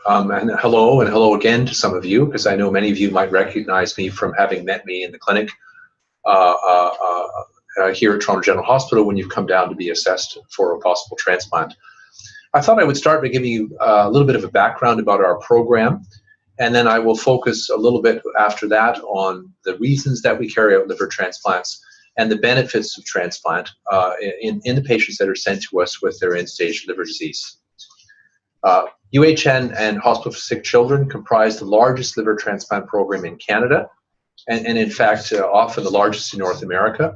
And hello again to some of you, because I know many of you might recognize me from having met me in the clinic uh, uh, here at Toronto General Hospital when you've come down to be assessed for a possible transplant. I thought I would start by giving you a little bit of a background about our program, and then I will focus a little bit after that on the reasons that we carry out liver transplants and the benefits of transplant in the patients that are sent to us with their end-stage liver disease. UHN and Hospital for Sick Children comprise the largest liver transplant program in Canada, and in fact often the largest in North America,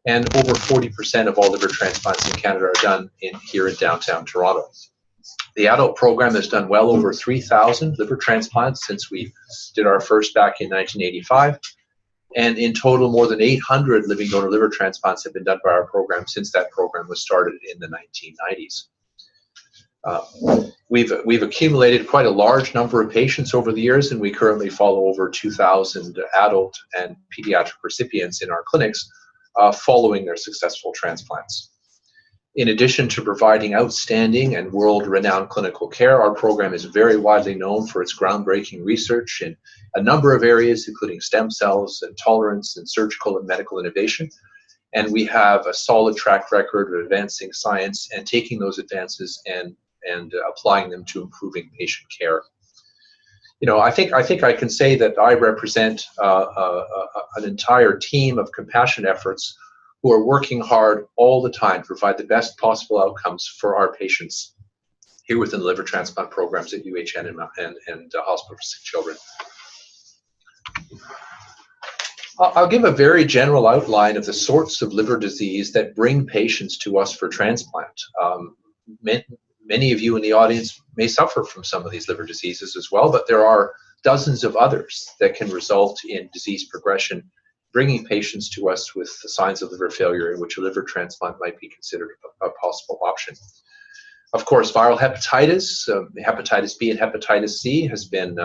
and over 40% of all liver transplants in Canada are done here in downtown Toronto. The adult program has done well over 3,000 liver transplants since we did our first back in 1985, and in total more than 800 living donor liver transplants have been done by our program since that program was started in the 1990s. We've accumulated quite a large number of patients over the years, and we currently follow over 2,000 adult and pediatric recipients in our clinics following their successful transplants. In addition to providing outstanding and world-renowned clinical care, our program is very widely known for its groundbreaking research in a number of areas, including stem cells and tolerance and surgical and medical innovation. And we have a solid track record of advancing science and taking those advances and applying them to improving patient care. You know, I think I can say that I represent an entire team of compassion efforts who are working hard all the time to provide the best possible outcomes for our patients here within the liver transplant programs at UHN and Hospital for Sick Children. I'll give a very general outline of the sorts of liver disease that bring patients to us for transplant. Many of you in the audience may suffer from some of these liver diseases as well, but there are dozens of others that can result in disease progression, bringing patients to us with the signs of liver failure in which a liver transplant might be considered a possible option. Of course, viral hepatitis, hepatitis B and hepatitis C has been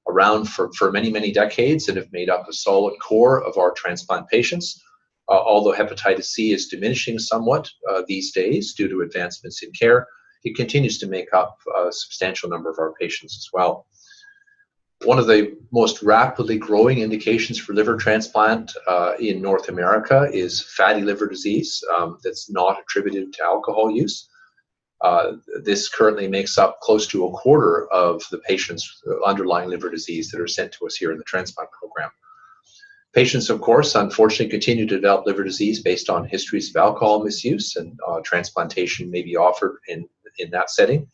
around for many, many decades and have made up a solid core of our transplant patients. Although hepatitis C is diminishing somewhat these days due to advancements in care, it continues to make up a substantial number of our patients as well. One of the most rapidly growing indications for liver transplant in North America is fatty liver disease that's not attributed to alcohol use. This currently makes up close to a quarter of the patients' underlying liver disease that are sent to us here in the transplant program. Patients, of course, unfortunately continue to develop liver disease based on histories of alcohol misuse, and transplantation may be offered in that setting.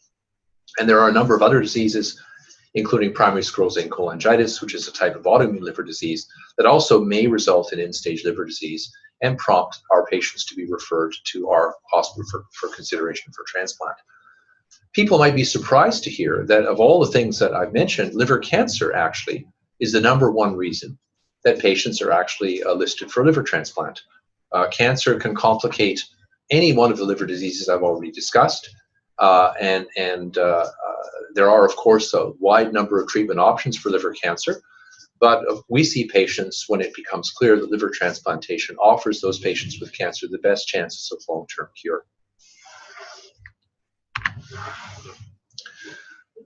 And there are a number of other diseases, including primary sclerosing cholangitis, which is a type of autoimmune liver disease that also may result in end-stage liver disease and prompt our patients to be referred to our hospital for consideration for transplant. People might be surprised to hear that of all the things that I've mentioned, liver cancer actually is the #1 reason that patients are actually listed for liver transplant. Cancer can complicate any one of the liver diseases I've already discussed, there are, of course, a wide number of treatment options for liver cancer, but we see patients when it becomes clear that liver transplantation offers those patients with cancer the best chances of long-term cure.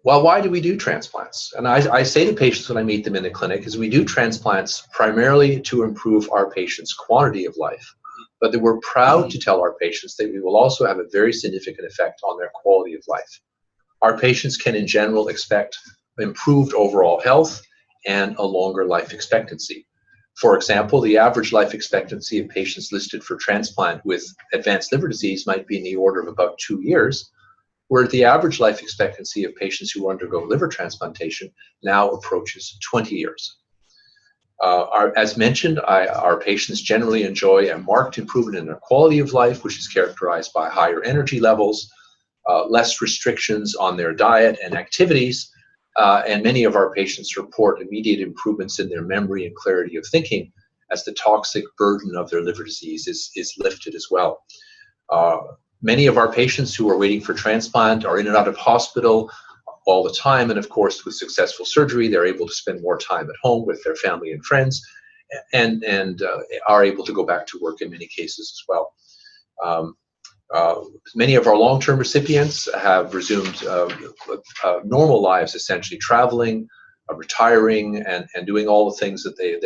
Well, why do we do transplants? And I say to patients when I meet them in the clinic is we do transplants primarily to improve our patients' quantity of life, but that we're proud to tell our patients that we will also have a very significant effect on their quality of life. Our patients can in general expect improved overall health and a longer life expectancy. For example, the average life expectancy of patients listed for transplant with advanced liver disease might be in the order of about 2 years, where the average life expectancy of patients who undergo liver transplantation now approaches 20 years. As mentioned, our patients generally enjoy a marked improvement in their quality of life, which is characterized by higher energy levels, less restrictions on their diet and activities, and many of our patients report immediate improvements in their memory and clarity of thinking as the toxic burden of their liver disease is lifted as well. Many of our patients who are waiting for transplant are in and out of hospital all the time, and of course with successful surgery they're able to spend more time at home with their family and friends and are able to go back to work in many cases as well. Many of our long-term recipients have resumed normal lives, essentially traveling, retiring, and doing all the things that they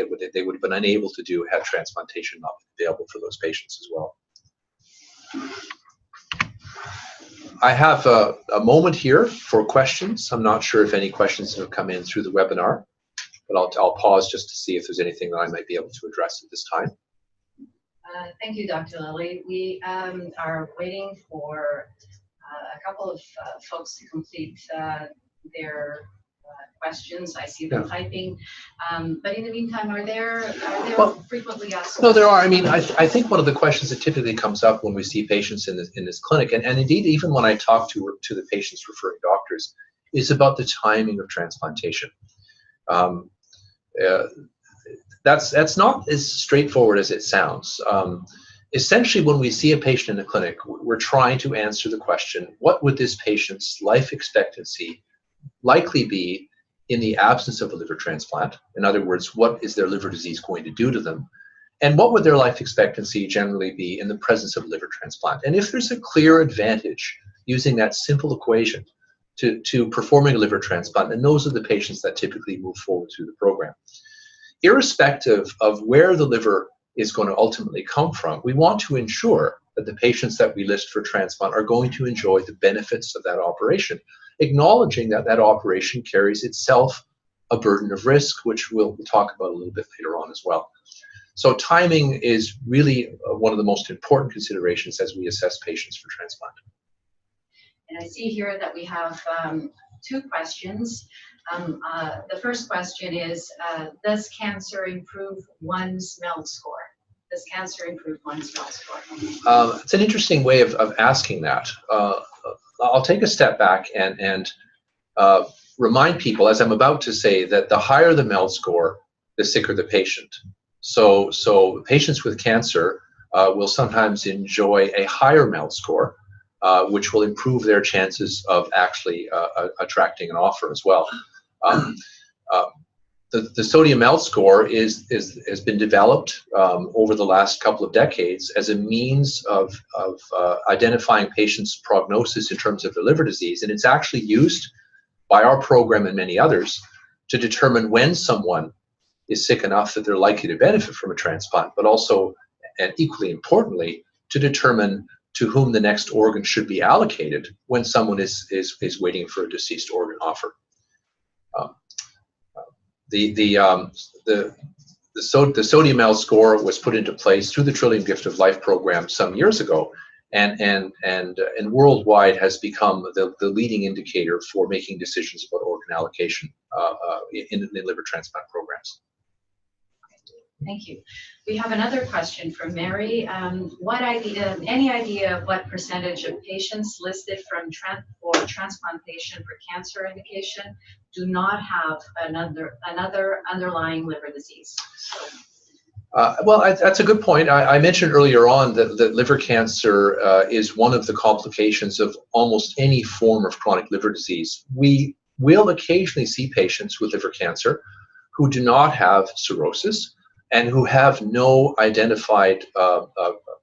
would have been unable to do had transplantation not been available for those patients as well. I have a moment here for questions. I'm not sure if any questions have come in through the webinar, but I'll pause just to see if there's anything that I might be able to address at this time. Thank you, Dr. Lilly. We are waiting for a couple of folks to complete their questions. I see them typing. But in the meantime, are there frequently asked? No, there are. I mean, I think one of the questions that typically comes up when we see patients in this clinic, and indeed even when I talk to the patients referring doctors, is about the timing of transplantation. That's not as straightforward as it sounds. Essentially, when we see a patient in the clinic, we're trying to answer the question, what would this patient's life expectancy likely be in the absence of a liver transplant? In other words, what is their liver disease going to do to them? And what would their life expectancy generally be in the presence of a liver transplant? And if there's a clear advantage using that simple equation to performing a liver transplant, then those are the patients that typically move forward through the program. Irrespective of where the liver is going to ultimately come from, we want to ensure that the patients that we list for transplant are going to enjoy the benefits of that operation, acknowledging that that operation carries itself a burden of risk, which we'll talk about a little bit later on as well. So timing is really one of the most important considerations as we assess patients for transplant. And I see here that we have two questions. The first question is, does cancer improve one's MELD score? Does cancer improve one's MELD score? It's an interesting way of asking that. I'll take a step back and remind people, as I'm about to say, that the higher the MELD score, the sicker the patient. So patients with cancer will sometimes enjoy a higher MELD score, which will improve their chances of actually attracting an offer as well. The sodium MELD score has been developed over the last couple of decades as a means of identifying patients' prognosis in terms of their liver disease, and it's actually used by our program and many others to determine when someone is sick enough that they're likely to benefit from a transplant, but also, and equally importantly, to determine to whom the next organ should be allocated when someone is waiting for a deceased organ offer. The sodium MELD score was put into place through the Trillium Gift of Life program some years ago, and worldwide has become the leading indicator for making decisions about organ allocation in liver transplant programs. Thank you. We have another question from Mary. Any idea of what percentage of patients listed for transplantation for cancer indication do not have another underlying liver disease? Well, that's a good point. I mentioned earlier on that liver cancer is one of the complications of almost any form of chronic liver disease. We will occasionally see patients with liver cancer who do not have cirrhosis and who have no identified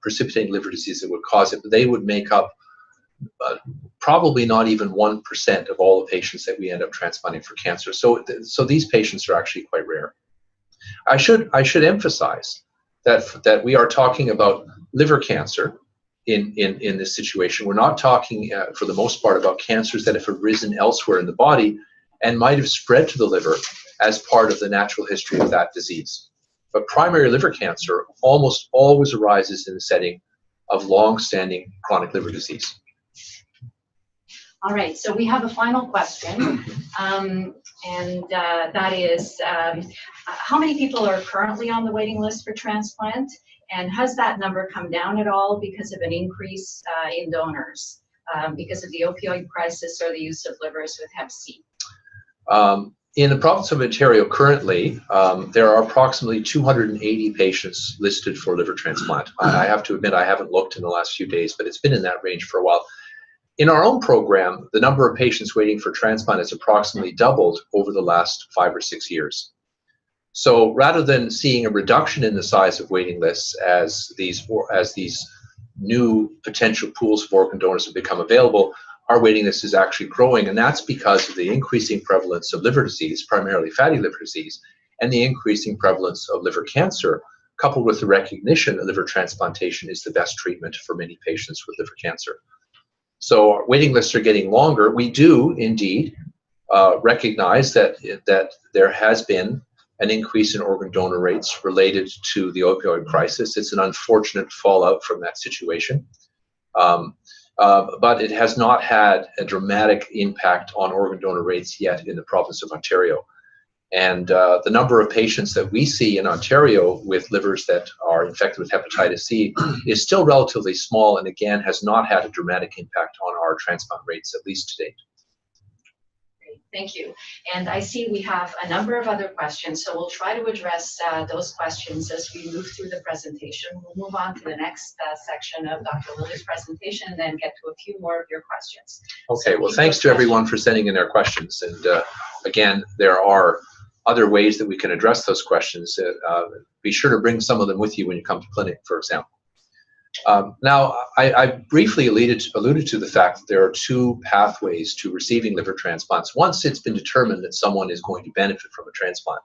precipitating liver disease that would cause it, but they would make up probably not even 1% of all the patients that we end up transplanting for cancer. So these patients are actually quite rare. I should emphasize that we are talking about liver cancer in this situation. We're not talking, for the most part, about cancers that have arisen elsewhere in the body and might have spread to the liver as part of the natural history of that disease. But primary liver cancer almost always arises in the setting of long-standing chronic liver disease. All right, so we have a final question, and that is, how many people are currently on the waiting list for transplant, and has that number come down at all because of an increase in donors, because of the opioid crisis or the use of livers with Hep C? In the province of Ontario currently, there are approximately 280 patients listed for liver transplant. I have to admit I haven't looked in the last few days, but it's been in that range for a while. In our own program, the number of patients waiting for transplant has approximately doubled over the last 5 or 6 years. So rather than seeing a reduction in the size of waiting lists as these new potential pools of organ donors have become available, our waiting list is actually growing, and that's because of the increasing prevalence of liver disease, primarily fatty liver disease, and the increasing prevalence of liver cancer, coupled with the recognition that liver transplantation is the best treatment for many patients with liver cancer. So our waiting lists are getting longer. We do indeed recognize that there has been an increase in organ donor rates related to the opioid crisis. It's an unfortunate fallout from that situation. But it has not had a dramatic impact on organ donor rates yet in the province of Ontario. And the number of patients that we see in Ontario with livers that are infected with hepatitis C is still relatively small, and again has not had a dramatic impact on our transplant rates, at least to date. Great, thank you. And I see we have a number of other questions, so we'll try to address those questions as we move through the presentation. We'll move on to the next section of Dr. Lilly's presentation and then get to a few more of your questions. Okay, So well, thanks to everyone for sending in their questions. And again, there are other ways that we can address those questions. Be sure to bring some of them with you when you come to clinic, for example. Now, I briefly alluded to the fact that there are two pathways to receiving liver transplants once it's been determined that someone is going to benefit from a transplant.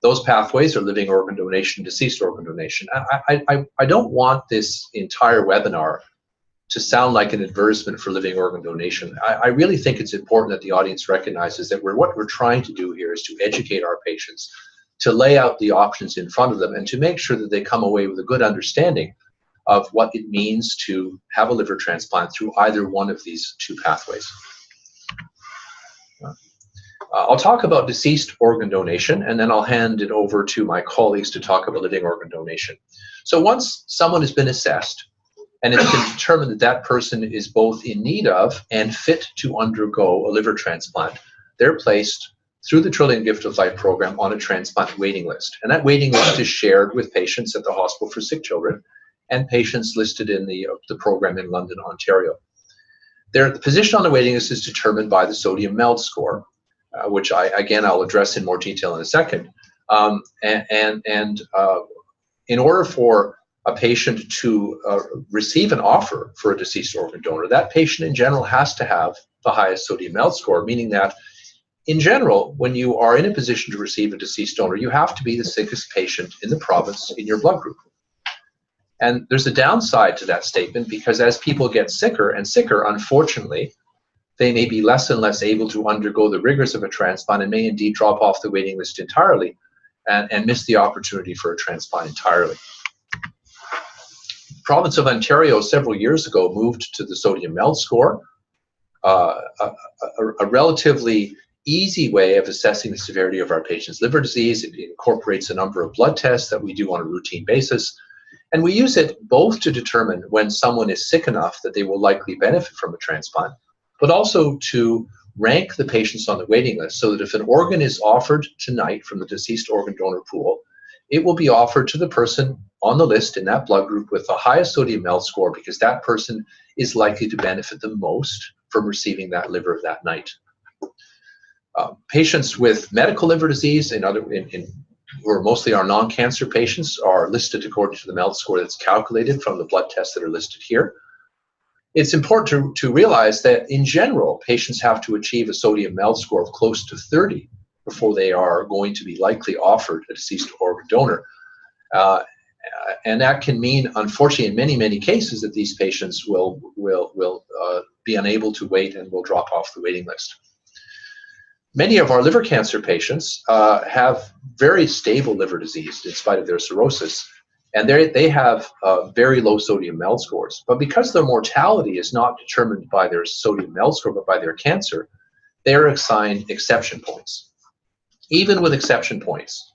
Those pathways are living organ donation, deceased organ donation. I don't want this entire webinar to sound like an advertisement for living organ donation. I really think it's important that the audience recognizes that what we're trying to do here is to educate our patients, to lay out the options in front of them, and to make sure that they come away with a good understanding of what it means to have a liver transplant through either one of these two pathways. I'll talk about deceased organ donation, and then I'll hand it over to my colleagues to talk about living organ donation. So once someone has been assessed, and it's been determined that that person is both in need of and fit to undergo a liver transplant, they're placed through the Trillium Gift of Life program on a transplant waiting list. And that waiting list is shared with patients at the Hospital for Sick Children and patients listed in the program in London, Ontario. The position on the waiting list is determined by the sodium MELD score, which I'll address in more detail in a second. In order for a patient to receive an offer for a deceased organ donor, that patient in general has to have the highest sodium MELD score, meaning that in general, when you are in a position to receive a deceased donor, you have to be the sickest patient in the province in your blood group. And there's a downside to that statement, because as people get sicker and sicker, unfortunately, they may be less and less able to undergo the rigors of a transplant and may indeed drop off the waiting list entirely and miss the opportunity for a transplant entirely. The province of Ontario several years ago moved to the sodium MELD score, a relatively easy way of assessing the severity of our patient's liver disease. It incorporates a number of blood tests that we do on a routine basis. And we use it both to determine when someone is sick enough that they will likely benefit from a transplant, but also to rank the patients on the waiting list so that if an organ is offered tonight from the deceased organ donor pool, it will be offered to the person on the list in that blood group with the highest sodium MELD score, because that person is likely to benefit the most from receiving that liver that night. Patients with medical liver disease who are mostly our non-cancer patients are listed according to the MELD score that's calculated from the blood tests that are listed here. It's important to realize that in general, patients have to achieve a sodium MELD score of close to 30 before they are going to be likely offered a deceased organ donor. And that can mean, unfortunately, in many, many cases, that these patients will be unable to wait and will drop off the waiting list. Many of our liver cancer patients have very stable liver disease in spite of their cirrhosis, and they have very low sodium MELD scores. But because their mortality is not determined by their sodium MELD score, but by their cancer, they are assigned exception points. Even with exception points,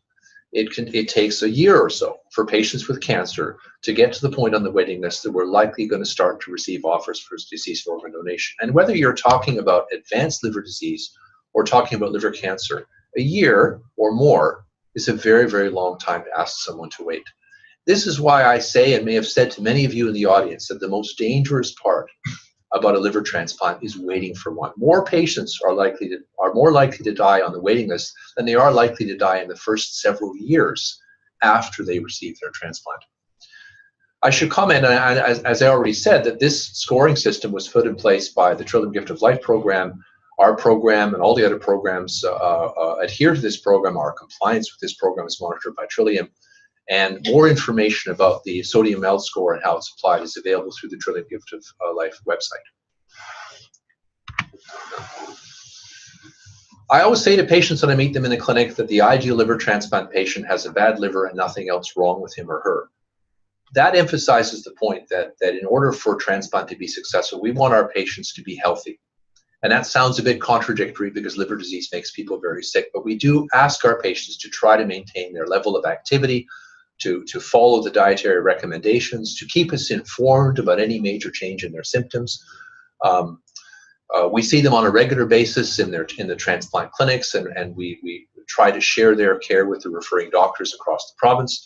it takes a year or so for patients with cancer to get to the point on the waiting list that we're likely going to start to receive offers for deceased organ donation. And whether you're talking about advanced liver disease or talking about liver cancer, a year or more is a very, very long time to ask someone to wait. This is why I say, and may have said to many of you in the audience, that the most dangerous part about a liver transplant is waiting for one. More patients are more likely to die on the waiting list than they are likely to die in the first several years after they receive their transplant. I should comment, as I already said, that this scoring system was put in place by the Trillium Gift of Life program. Our program and all the other programs adhere to this program. Our compliance with this program is monitored by Trillium. And more information about the sodium MELD score and how it's applied is available through the Trillium Gift of Life website. I always say to patients when I meet them in the clinic that the ideal liver transplant patient has a bad liver and nothing else wrong with him or her. That emphasizes the point that in order for transplant to be successful, we want our patients to be healthy. And that sounds a bit contradictory because liver disease makes people very sick, but we do ask our patients to try to maintain their level of activity, to follow the dietary recommendations, to keep us informed about any major change in their symptoms. We see them on a regular basis in the transplant clinics, and we try to share their care with the referring doctors across the province.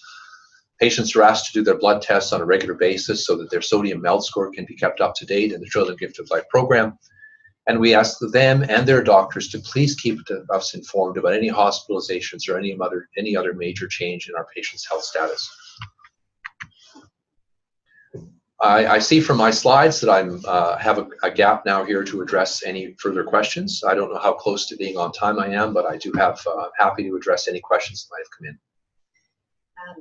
Patients are asked to do their blood tests on a regular basis so that their sodium MELD score can be kept up to date in the Trillium Gift of Life program. And we ask them and their doctors to please keep us informed about any hospitalizations or any other major change in our patient's health status. I see from my slides that I have a gap now here to address any further questions. I don't know how close to being on time I am, but I do have happy to address any questions that might have come in.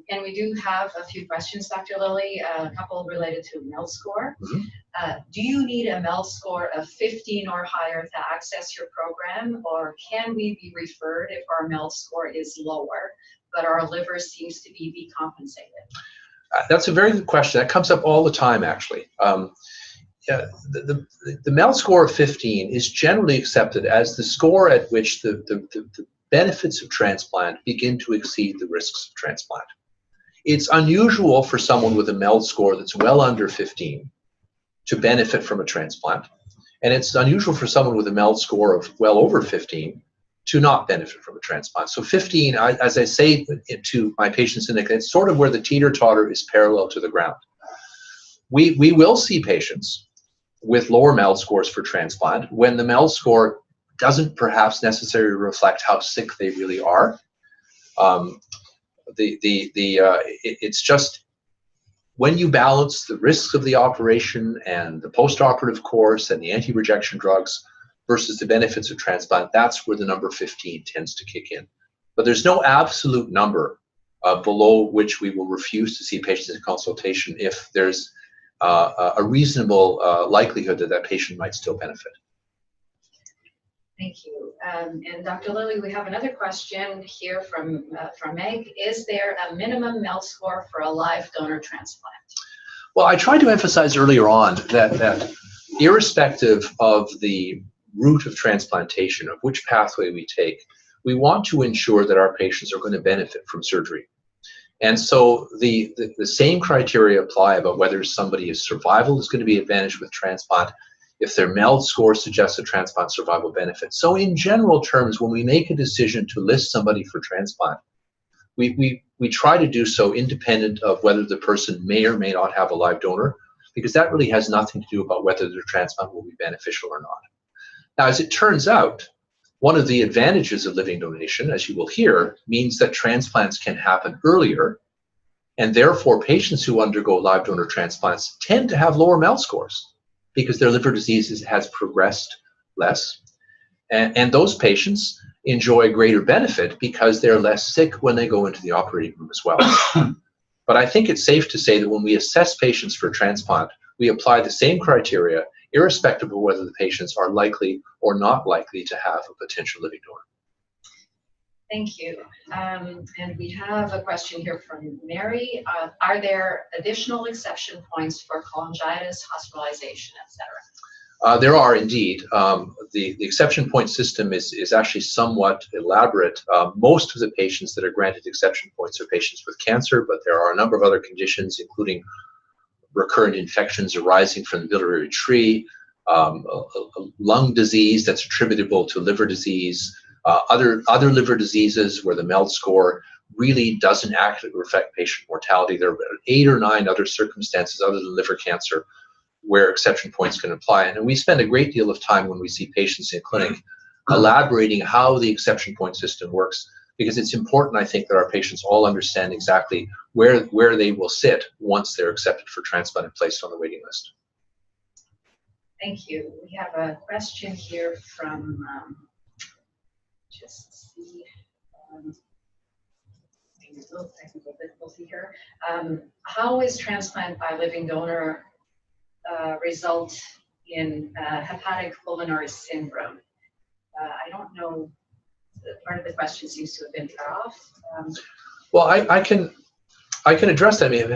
And we do have a few questions, Dr. Lilly, a couple related to MELD score. Mm-hmm. Do you need a MELD score of 15 or higher to access your program, or can we be referred if our MELD score is lower, but our liver seems to be decompensated? That's a very good question. That comes up all the time, actually. The MELD score of 15 is generally accepted as the score at which the benefits of transplant begin to exceed the risks of transplant. It's unusual for someone with a MELD score that's well under 15 to benefit from a transplant. And it's unusual for someone with a MELD score of well over 15 to not benefit from a transplant. So 15, as I say to my patients in the clinic, it's sort of where the teeter-totter is parallel to the ground. We will see patients with lower MELD scores for transplant when the MELD score doesn't perhaps necessarily reflect how sick they really are. It's just when you balance the risks of the operation and the post-operative course and the anti-rejection drugs versus the benefits of transplant, that's where the number 15 tends to kick in. But there's no absolute number below which we will refuse to see patients in consultation if there's a reasonable likelihood that that patient might still benefit. Thank you. And Dr. Lilly, we have another question here from Meg. Is there a minimum MELD score for a live donor transplant? Well, I tried to emphasize earlier on that irrespective of the route of transplantation, of which pathway we take, we want to ensure that our patients are going to benefit from surgery. And so the same criteria apply about whether somebody's survival is going to be advantaged with transplant, if their MELD score suggests a transplant survival benefit. So in general terms, when we make a decision to list somebody for transplant, we try to do so independent of whether the person may or may not have a live donor, because that really has nothing to do about whether their transplant will be beneficial or not. Now, as it turns out, one of the advantages of living donation, as you will hear, means that transplants can happen earlier, and therefore patients who undergo live donor transplants tend to have lower MELD scores because their liver disease has progressed less. And those patients enjoy greater benefit because they're less sick when they go into the operating room as well. But I think it's safe to say that when we assess patients for transplant, we apply the same criteria irrespective of whether the patients are likely or not likely to have a potential living donor. Thank you. And we have a question here from Mary. Are there additional exception points for cholangitis, hospitalization, etc.? There are indeed. The exception point system is actually somewhat elaborate. Most of the patients that are granted exception points are patients with cancer, but there are a number of other conditions, including recurrent infections arising from the biliary tree, lung disease that's attributable to liver disease, other liver diseases where the MELD score really doesn't actually reflect patient mortality. There are 8 or 9 other circumstances other than liver cancer where exception points can apply. And we spend a great deal of time when we see patients in clinic elaborating how the exception point system works because it's important, I think, that our patients all understand exactly where they will sit once they're accepted for transplant and placed on the waiting list. Thank you. We have a question here from, just see, a little technical difficulty here. How is transplant by living donor result in hepatic pulmonary syndrome? I don't know, part of the question seems to have been cut off. Well, I can address that. I mean,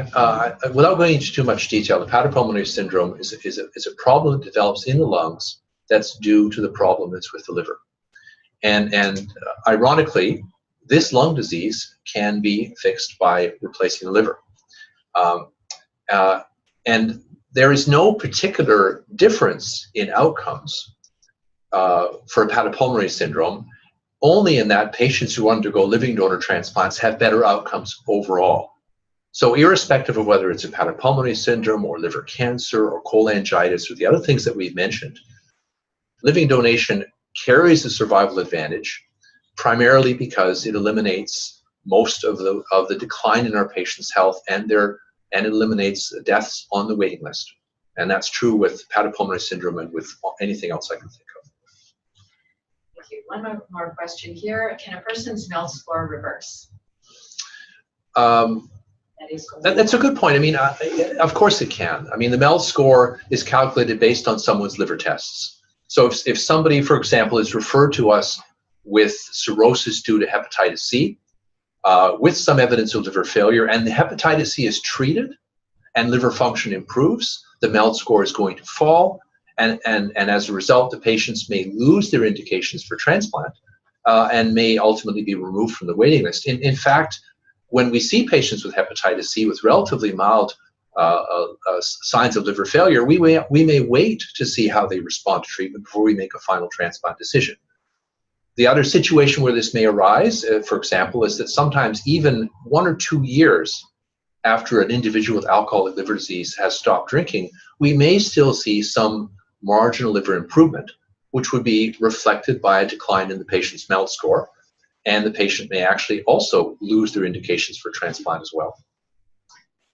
without going into too much detail, hepatic pulmonary syndrome is a problem that develops in the lungs that's due to the problem that's with the liver. And ironically, this lung disease can be fixed by replacing the liver. And there is no particular difference in outcomes for hepatopulmonary syndrome, only in that patients who undergo living donor transplants have better outcomes overall. So irrespective of whether it's hepatopulmonary syndrome or liver cancer or cholangitis or the other things that we've mentioned, living donation carries a survival advantage, primarily because it eliminates most of the decline in our patients' health and it eliminates deaths on the waiting list. And that's true with hepatopulmonary syndrome and with anything else I can think of. Thank you. One more question here. Can a person's MELD score reverse? That's a good point. I mean, of course it can. I mean, the MELD score is calculated based on someone's liver tests. So if somebody, for example, is referred to us with cirrhosis due to hepatitis C, with some evidence of liver failure, and the hepatitis C is treated and liver function improves, the MELD score is going to fall, and as a result, the patients may lose their indications for transplant and may ultimately be removed from the waiting list. In fact, when we see patients with hepatitis C with relatively mild signs of liver failure, we may wait to see how they respond to treatment before we make a final transplant decision. The other situation where this may arise, for example, is that sometimes even 1 or 2 years after an individual with alcoholic liver disease has stopped drinking, we may still see some marginal liver improvement, which would be reflected by a decline in the patient's MELD score, and the patient may actually also lose their indications for transplant as well.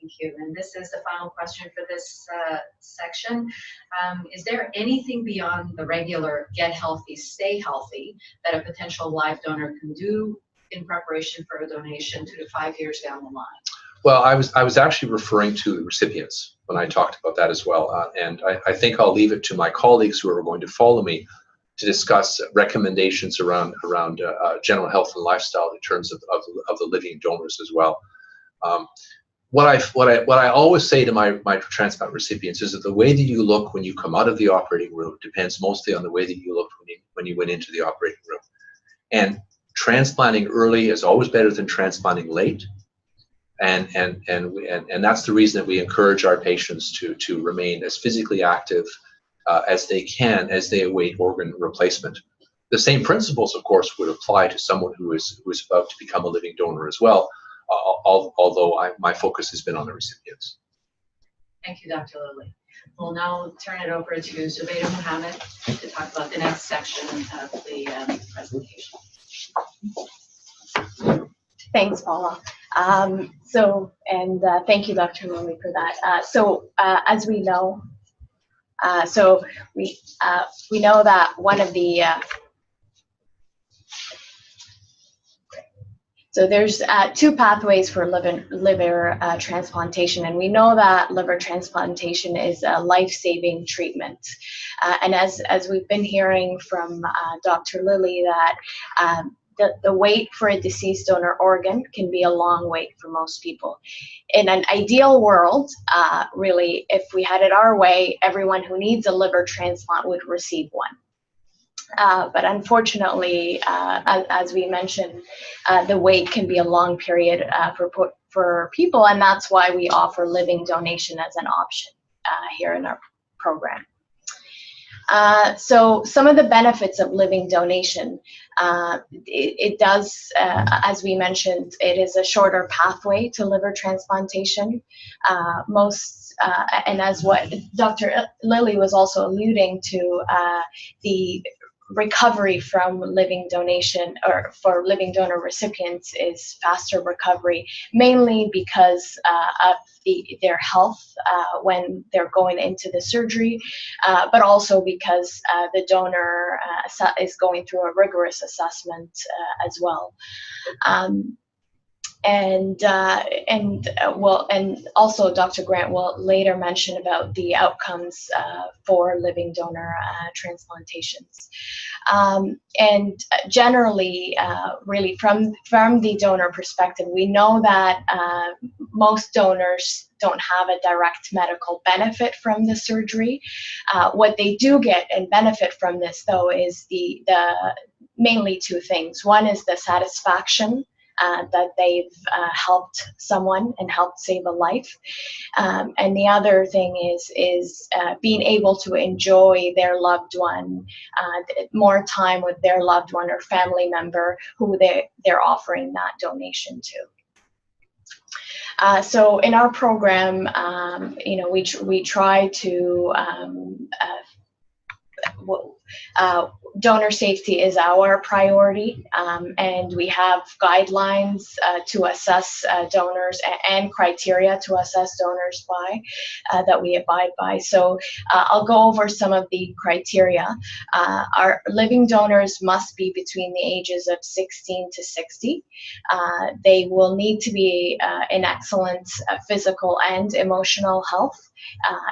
Thank you. And this is the final question for this section. Is there anything beyond the regular get healthy, stay healthy that a potential live donor can do in preparation for a donation 2 to 5 years down the line? Well, I was actually referring to the recipients when I talked about that as well. And I think I'll leave it to my colleagues who are going to follow me to discuss recommendations around general health and lifestyle in terms of the living donors as well. What I always say to my transplant recipients is that the way that you look when you come out of the operating room depends mostly on the way that you looked when you went into the operating room. And transplanting early is always better than transplanting late. And that's the reason that we encourage our patients to remain as physically active as they can as they await organ replacement. The same principles, of course, would apply to someone who is about to become a living donor as well, although my focus has been on the recipients. Thank you, Dr. Lilly. We'll now turn it over to Zubaida Mohammed to talk about the next section of the presentation. Thanks, Paula. Thank you, Dr. Lilly, for that. As we know, we know that one of the so there's 2 pathways for liver transplantation, and we know that liver transplantation is a life-saving treatment. And as we've been hearing from Dr. Lilly, that the wait for a deceased donor organ can be a long wait for most people. In an ideal world, really, if we had it our way, everyone who needs a liver transplant would receive one. But unfortunately, as we mentioned, the wait can be a long period for people, and that's why we offer living donation as an option here in our program. So some of the benefits of living donation, it does, as we mentioned, it is a shorter pathway to liver transplantation. And as what Dr. Lilly was also alluding to, the recovery from living donation, or for living donor recipients, is faster recovery, mainly because of their health when they're going into the surgery, but also because the donor is going through a rigorous assessment as well. And also Dr. Grant will later mention about the outcomes for living donor transplantations. And generally, really from the donor perspective, we know that most donors don't have a direct medical benefit from the surgery. What they do get and benefit from this, though, is the mainly two things. One is the satisfaction that they've helped someone and helped save a life, and the other thing is being able to enjoy their loved one, more time with their loved one or family member who they're offering that donation to. So in our program, we try to donor safety is our priority, and we have guidelines to assess donors and criteria to assess donors by that we abide by. So I'll go over some of the criteria. Our living donors must be between the ages of 16 to 60. They will need to be in excellent physical and emotional health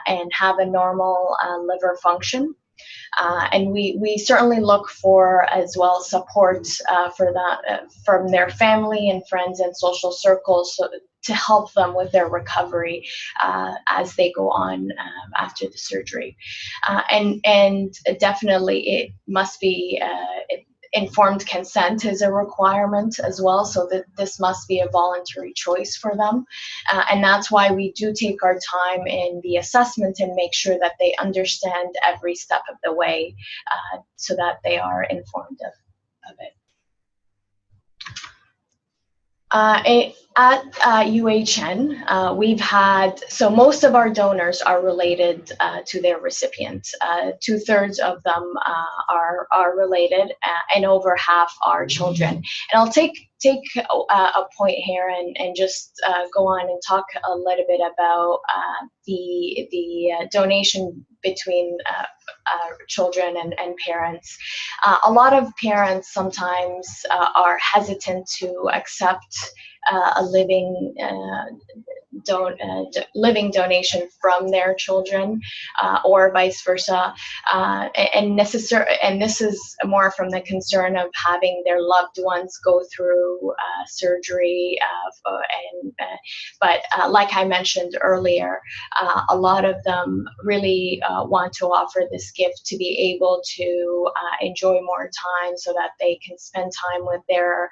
and have a normal liver function. And we certainly look for as well support for that from their family and friends and social circles, so to help them with their recovery as they go on after the surgery. And definitely it must be informed consent is a requirement as well, so that this must be a voluntary choice for them. And that's why we do take our time in the assessment and make sure that they understand every step of the way, so that they are informed of it. At UHN, we've had, so most of our donors are related to their recipients. 2/3 of them are related, and over half are children. And I'll take a point here and just go on and talk a little bit about the donation between children and parents. A lot of parents sometimes are hesitant to accept a living donation from their children, or vice versa, and this is more from the concern of having their loved ones go through surgery, but like I mentioned earlier, a lot of them really want to offer this gift to be able to enjoy more time, so that they can spend time with their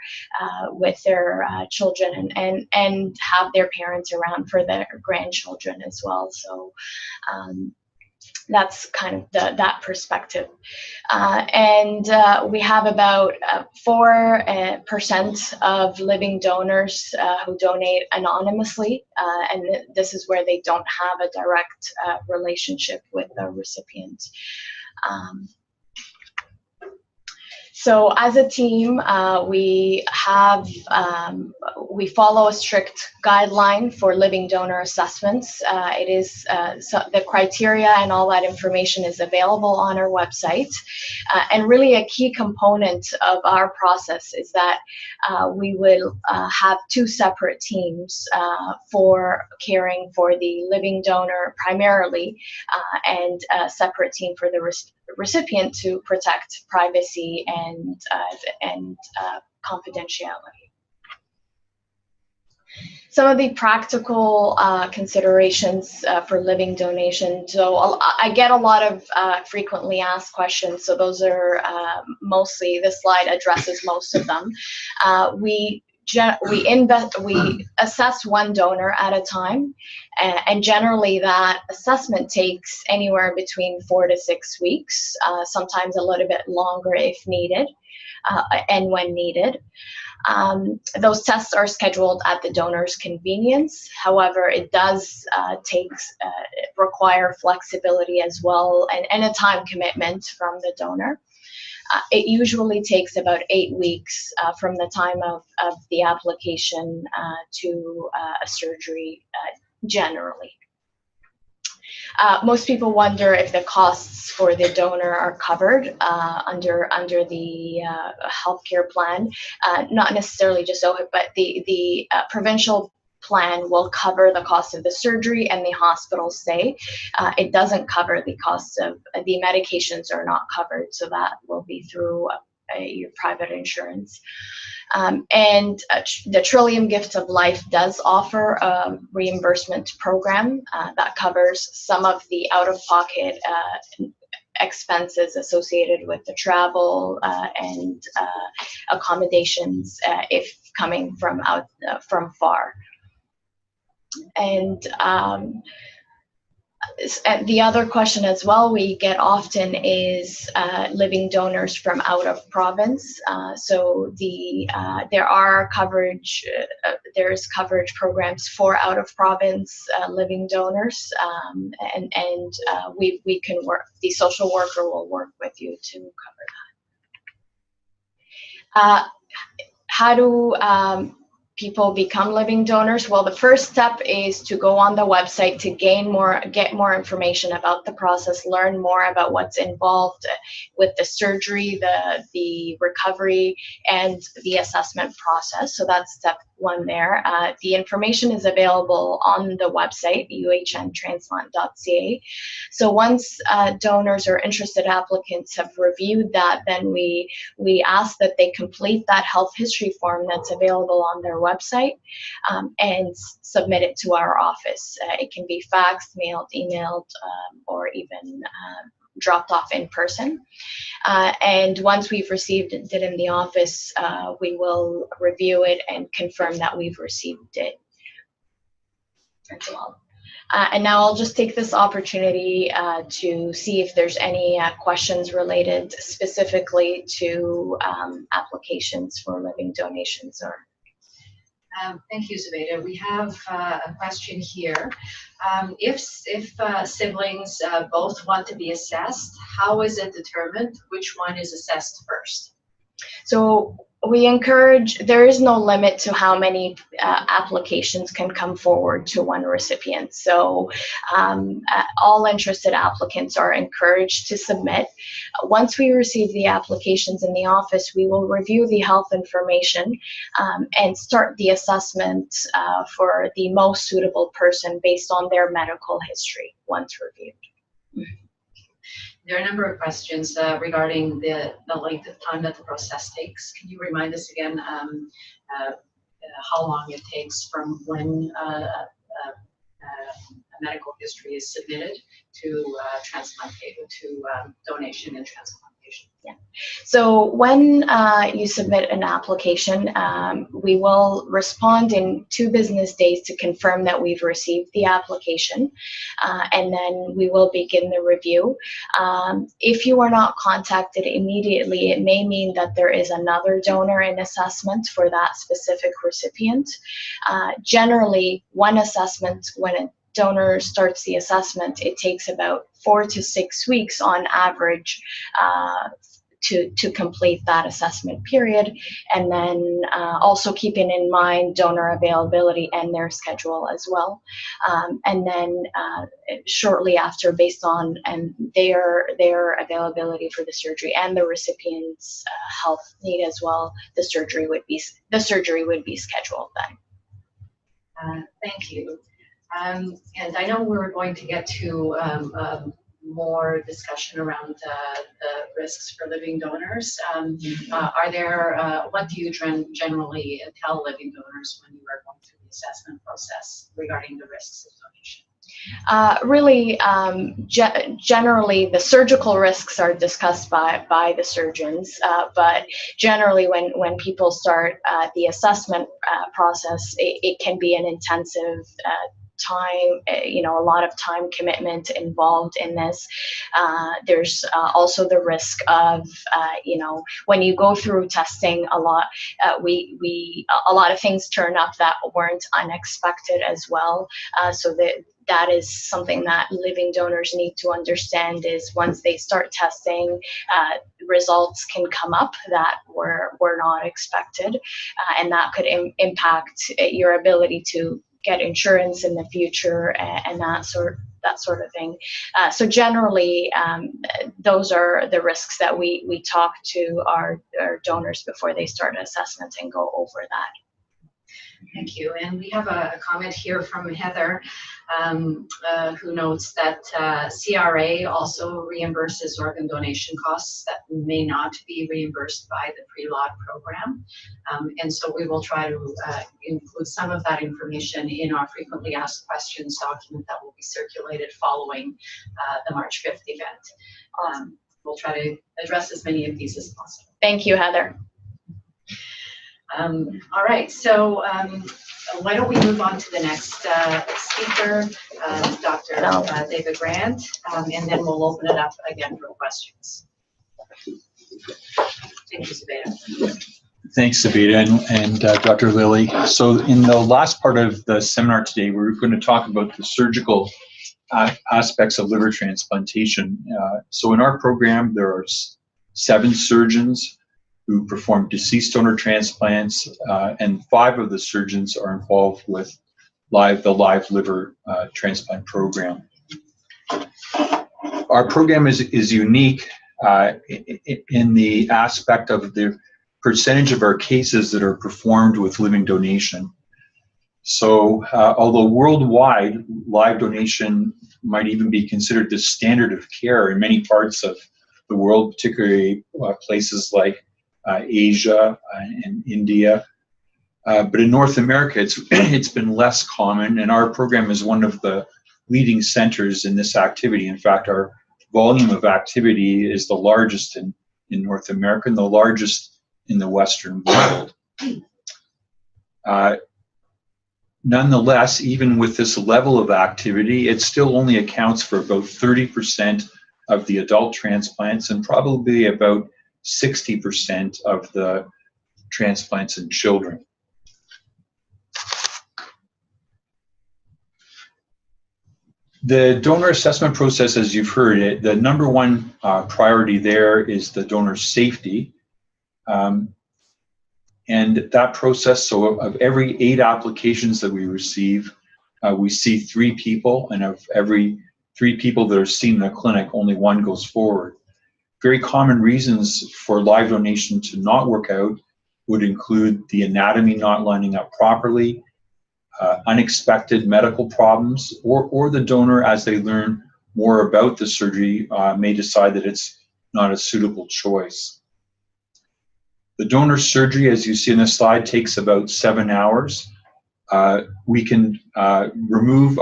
children and have their parents around for their grandchildren as well. So that's kind of that perspective. And we have about 4% of living donors who donate anonymously, and this is where they don't have a direct relationship with the recipient. So as a team, we follow a strict guideline for living donor assessments. It is so the criteria and all that information is available on our website. And really a key component of our process is that we will have 2 separate teams for caring for the living donor primarily, and a separate team for the recipient to protect privacy and confidentiality. Some of the practical considerations for living donation. So I get a lot of frequently asked questions, so those are mostly, this slide addresses most of them. We assess one donor at a time, and generally that assessment takes anywhere between 4 to 6 weeks, sometimes a little bit longer if needed, and when needed. Those tests are scheduled at the donor's convenience. However, it does require flexibility as well, and a time commitment from the donor. It usually takes about 8 weeks from the time of the application to a surgery generally. Most people wonder if the costs for the donor are covered under the healthcare plan. Not necessarily just OHIP, but the provincial plan will cover the cost of the surgery and the hospital stay. It doesn't cover the costs of the medications are not covered, so that will be through your private insurance. And the Trillium Gift of Life does offer a reimbursement program that covers some of the out-of-pocket expenses associated with the travel and accommodations if coming from from far. And the other question as well we get often is living donors from out of province. So there are coverage, there's coverage programs for out of province living donors, and we can work. The social worker will work with you to cover that. How do people become living donors? Well, the first step is to go on the website to get more information about the process, learn more about what's involved with the surgery, the recovery, and the assessment process. So that's step one there. The information is available on the website, uhtransplant.ca. So once donors or interested applicants have reviewed that, then we ask that they complete that health history form that's available on their website and submit it to our office. It can be faxed, mailed, emailed, or even dropped off in person. And once we've received it in the office, we will review it and confirm that we've received it as well. And now I'll just take this opportunity to see if there's any questions related specifically to applications for living donations. Or thank you, Zubeda. We have a question here. If siblings both want to be assessed, how is it determined which one is assessed first? So we encourage, there is no limit to how many applications can come forward to one recipient. So all interested applicants are encouraged to submit. Once we receive the applications in the office, we will review the health information and start the assessment for the most suitable person based on their medical history once reviewed. There are a number of questions regarding the length of time that the process takes. Can you remind us again how long it takes from when a medical history is submitted to transplantation, to donation and transplantation? Yeah. So when you submit an application, we will respond in 2 business days to confirm that we've received the application, and then we will begin the review. If you are not contacted immediately, it may mean that there is another donor in assessment for that specific recipient. Generally, one assessment, when a donor starts the assessment, it takes about 4 to 6 weeks on average to complete that assessment period, and then also keeping in mind donor availability and their schedule as well. And then shortly after, based on their availability for the surgery and the recipient's health need as well, the surgery would be scheduled then. Thank you. And I know we're going to get to more discussion around the risks for living donors. Are there, what do you generally tell living donors when you are going through the assessment process regarding the risks of donation? Really, generally, the surgical risks are discussed by the surgeons, but generally when people start the assessment process, it can be an intensive time, a lot of time commitment involved in this. There's also the risk of, when you go through testing a lot, a lot of things turn up that weren't unexpected as well. So that is something that living donors need to understand, is once they start testing, results can come up that were not expected, and that could impact your ability to get insurance in the future, and that sort of thing. So generally, those are the risks that we talk to our donors before they start an assessment and go over that. Thank you. And we have a comment here from Heather, who notes that CRA also reimburses organ donation costs that may not be reimbursed by the pre-laud program. And so we will try to include some of that information in our frequently asked questions document that will be circulated following the March 5th event. We'll try to address as many of these as possible. Thank you, Heather. All right, so why don't we move on to the next speaker, Dr. David Grant, and then we'll open it up again for questions. Thank you, Zubeda. Thanks, Zubeda, and Dr. Lilly. So in the last part of the seminar today, we're going to talk about the surgical aspects of liver transplantation. So in our program, there are 7 surgeons who perform deceased donor transplants, and 5 of the surgeons are involved with the live liver transplant program. Our program is unique in the aspect of the percentage of our cases that are performed with living donation. So although worldwide, live donation might even be considered the standard of care in many parts of the world, particularly places like Asia and India, but in North America it's been less common, and our program is one of the leading centers in this activity. In fact, our volume of activity is the largest in North America and the largest in the Western world. Nonetheless, even with this level of activity, it still only accounts for about 30% of the adult transplants and probably about 60% of the transplants in children. The donor assessment process, as you've heard, the number one priority there is the donor's safety. And that process, so of every 8 applications that we receive, we see 3 people, and of every 3 people that are seen in the clinic, only 1 goes forward. Very common reasons for live donation to not work out would include the anatomy not lining up properly, unexpected medical problems, or the donor, as they learn more about the surgery, may decide that it's not a suitable choice. The donor surgery, as you see in the slide, takes about 7 hours. We can remove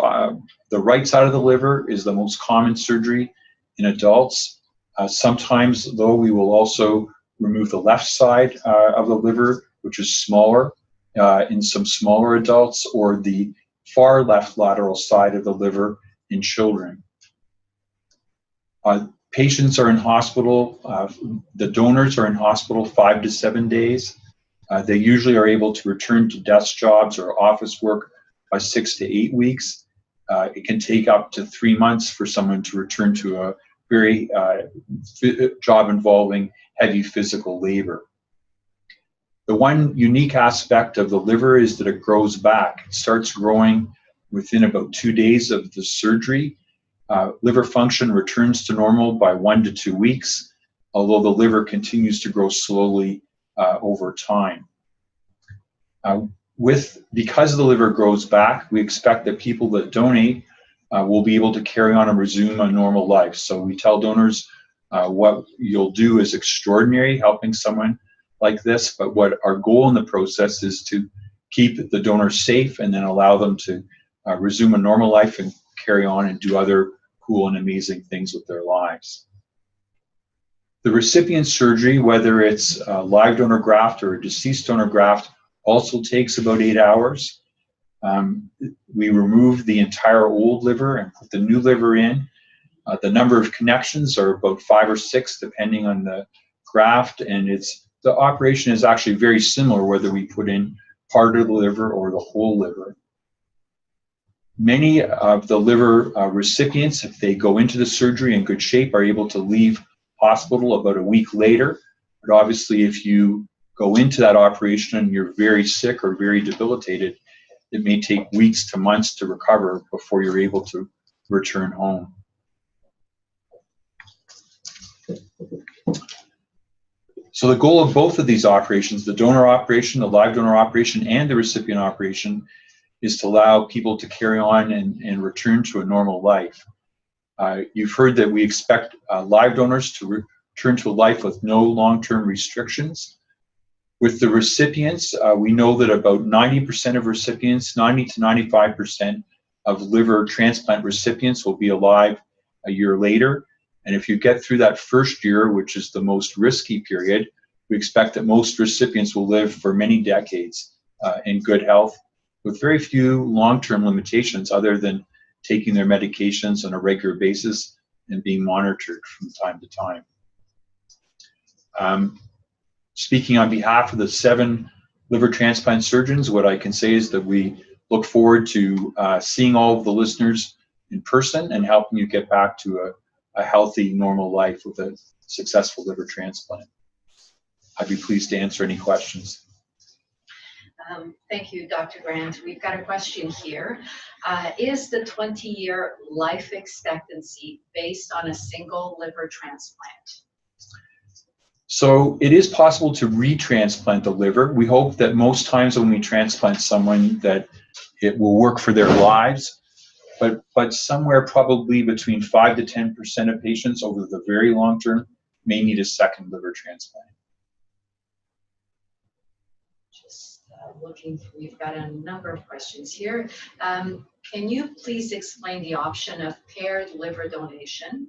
the right side of the liver is the most common surgery in adults. Sometimes, though, we will also remove the left side of the liver, which is smaller in some smaller adults, or the far left lateral side of the liver in children. Patients are in hospital, the donors are in hospital 5 to 7 days. They usually are able to return to desk jobs or office work by 6 to 8 weeks. It can take up to 3 months for someone to return to a very job involving heavy physical labor. The one unique aspect of the liver is that it grows back. It starts growing within about 2 days of the surgery. Liver function returns to normal by 1 to 2 weeks, although the liver continues to grow slowly over time. Because the liver grows back, we expect that people that donate will be able to carry on and resume a normal life. So we tell donors what you'll do is extraordinary, helping someone like this, but what our goal in the process is to keep the donor safe and then allow them to resume a normal life and carry on and do other cool and amazing things with their lives. The recipient surgery, whether it's a live donor graft or a deceased donor graft, also takes about 8 hours. We remove the entire old liver and put the new liver in. The number of connections are about 5 or 6, depending on the graft, and the operation is actually very similar whether we put in part of the liver or the whole liver. Many of the liver recipients, if they go into the surgery in good shape, are able to leave hospital about a week later. But obviously, if you go into that operation and you're very sick or very debilitated, it may take weeks to months to recover before you're able to return home. So the goal of both of these operations, the donor operation, the live donor operation, and the recipient operation, is to allow people to carry on and return to a normal life. You've heard that we expect live donors to return to a life with no long-term restrictions. With the recipients, we know that about 90% of recipients, 90 to 95% of liver transplant recipients will be alive a year later. And if you get through that first year, which is the most risky period, we expect that most recipients will live for many decades in good health, with very few long-term limitations other than taking their medications on a regular basis and being monitored from time to time. Speaking on behalf of the 7 liver transplant surgeons, what I can say is that we look forward to seeing all of the listeners in person and helping you get back to a healthy, normal life with a successful liver transplant. I'd be pleased to answer any questions. Thank you, Dr. Grant. We've got a question here. Is the 20-year life expectancy based on a single liver transplant? So it is possible to retransplant the liver. We hope that most times when we transplant someone that it will work for their lives, but somewhere probably between 5 to 10% of patients over the very long term may need a second liver transplant. Just looking through, we've got a number of questions here. Can you please explain the option of paired liver donation?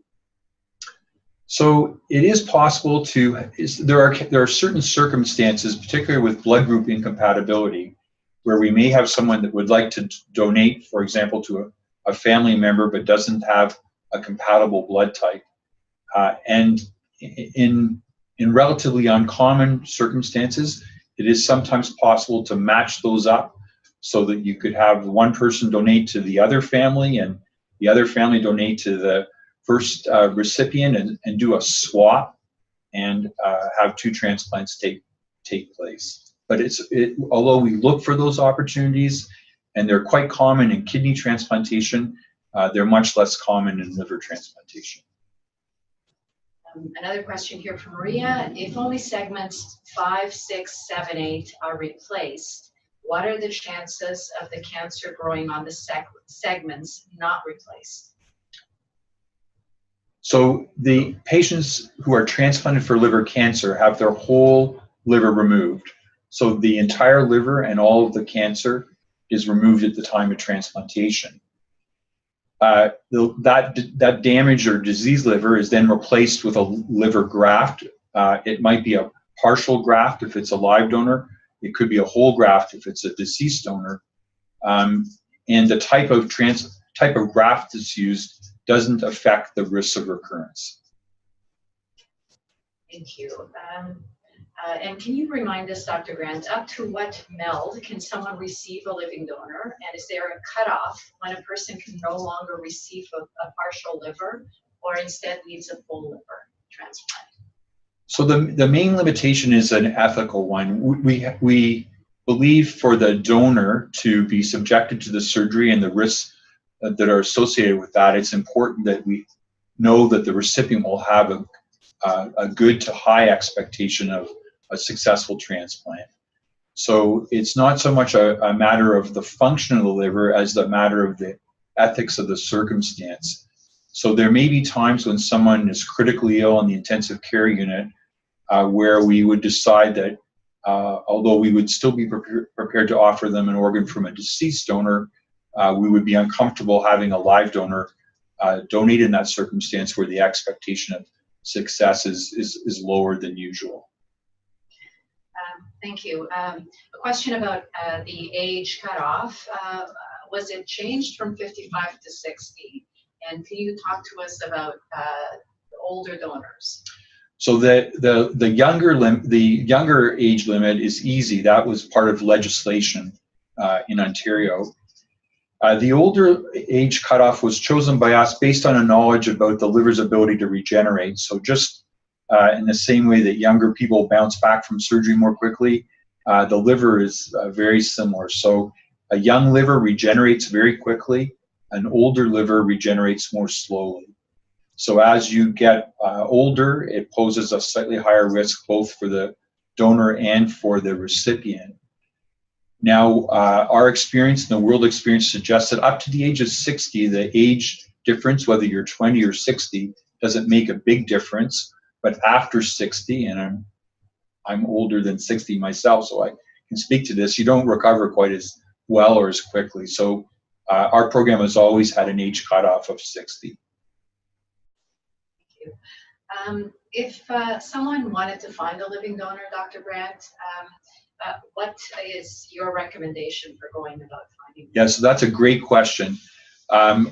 So it is possible to, there are certain circumstances, particularly with blood group incompatibility, where we may have someone that would like to donate, for example, to a family member but doesn't have a compatible blood type. And in relatively uncommon circumstances, it is sometimes possible to match those up so that you could have one person donate to the other family and the other family donate to the first recipient and do a swap and have 2 transplants take place. But although we look for those opportunities, and they're quite common in kidney transplantation, they're much less common in liver transplantation. Another question here from Maria. If only segments 5, 6, 7, 8 are replaced, what are the chances of the cancer growing on the segments not replaced? So the patients who are transplanted for liver cancer have their whole liver removed. So the entire liver and all of the cancer is removed at the time of transplantation. That damaged or diseased liver is then replaced with a liver graft. It might be a partial graft if it's a live donor. It could be a whole graft if it's a deceased donor. And the type of graft that's used doesn't affect the risk of recurrence. Thank you. And can you remind us, Dr. Grant, up to what MELD can someone receive a living donor? And is there a cutoff when a person can no longer receive a partial liver or instead needs a full liver transplant? So the main limitation is an ethical one. We believe for the donor to be subjected to the surgery and the risks that are associated with that, it's important that we know that the recipient will have a good to high expectation of a successful transplant. So it's not so much a matter of the function of the liver as the matter of the ethics of the circumstance. So there may be times when someone is critically ill in the intensive care unit where we would decide that although we would still be prepared to offer them an organ from a deceased donor, we would be uncomfortable having a live donor donate in that circumstance where the expectation of success is lower than usual. Thank you. A question about the age cutoff. Was it changed from 55 to 60? And can you talk to us about older donors? So the younger age limit is easy. That was part of legislation in Ontario. The older age cutoff was chosen by us based on a knowledge about the liver's ability to regenerate. So just in the same way that younger people bounce back from surgery more quickly, the liver is very similar. So a young liver regenerates very quickly. An older liver regenerates more slowly. So as you get older, it poses a slightly higher risk both for the donor and for the recipient. Now, our experience and the world experience suggests that up to the age of 60, the age difference, whether you're 20 or 60, doesn't make a big difference. But after 60, and I'm older than 60 myself, so I can speak to this, you don't recover quite as well or as quickly. So our program has always had an age cutoff of 60. Thank you. If someone wanted to find a living donor, Dr. Brandt, what is your recommendation for going about finding? Yeah, so that's a great question. I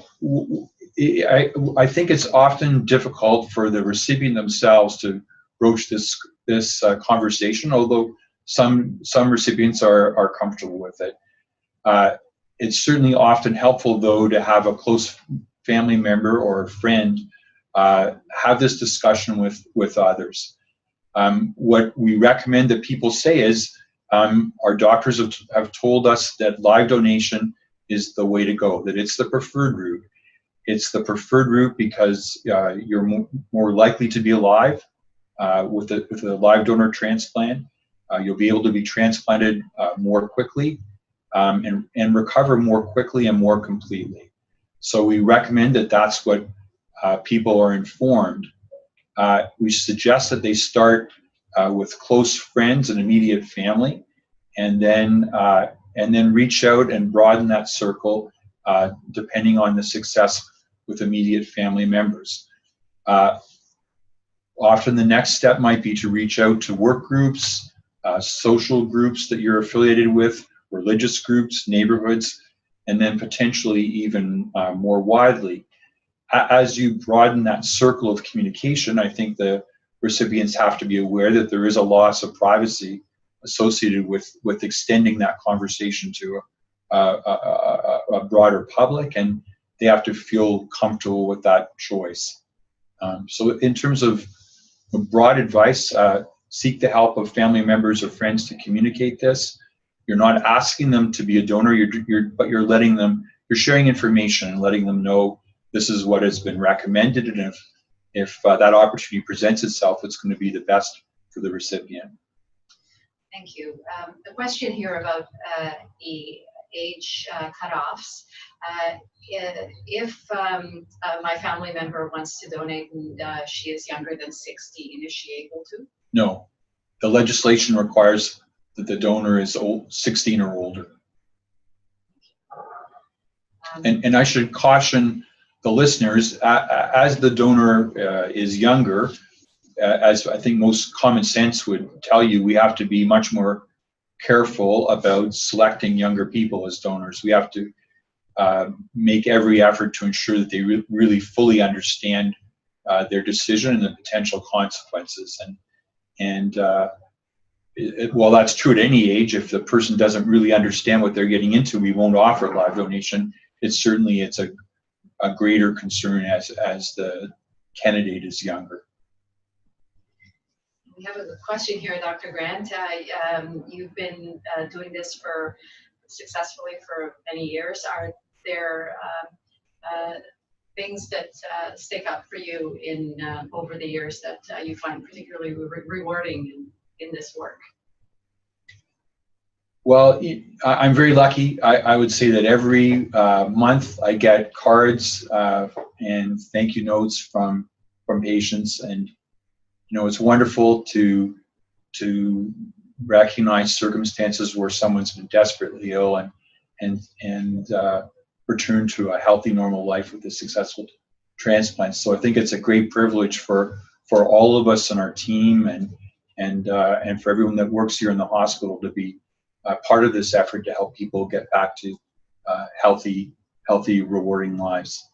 think it's often difficult for the recipient themselves to broach this conversation, although some recipients are comfortable with it. It's certainly often helpful, though, to have a close family member or a friend have this discussion with others. What we recommend that people say is, our doctors have told us that live donation is the way to go, that it's the preferred route. It's the preferred route because you're more likely to be alive with a live donor transplant. You'll be able to be transplanted more quickly and recover more quickly and more completely. So we recommend that that's what people are informed. We suggest that they start with close friends and immediate family, and then reach out and broaden that circle depending on the success with immediate family members. Often the next step might be to reach out to work groups, social groups that you're affiliated with, religious groups, neighborhoods, and then potentially even more widely. As you broaden that circle of communication, I think the recipients have to be aware that there is a loss of privacy associated with extending that conversation to a broader public, and they have to feel comfortable with that choice. So in terms of broad advice, seek the help of family members or friends to communicate this. You're not asking them to be a donor, but you're letting them, you're sharing information and letting them know this is what has been recommended, and if that opportunity presents itself, it's going to be the best for the recipient. Thank you. The question here about the age cutoffs. If my family member wants to donate and she is younger than 60, is she able to? No. The legislation requires that the donor is 16 or older. And I should caution the listeners, as the donor is younger, as I think most common sense would tell you, we have to be much more careful about selecting younger people as donors. We have to make every effort to ensure that they really fully understand their decision and the potential consequences. And while that's true at any age, if the person doesn't really understand what they're getting into, we won't offer live donation. It's a greater concern as the candidate is younger. We have a question here, Dr. Grant. You've been doing this successfully for many years. Are there things that stick out for you over the years that you find particularly rewarding in this work? Well, I'm very lucky. I would say that every month I get cards and thank you notes from patients, and it's wonderful to recognize circumstances where someone's been desperately ill and return to a healthy, normal life with a successful transplant. So I think it's a great privilege for all of us on our team and for everyone that works here in the hospital to be part of this effort to help people get back to healthy, rewarding lives.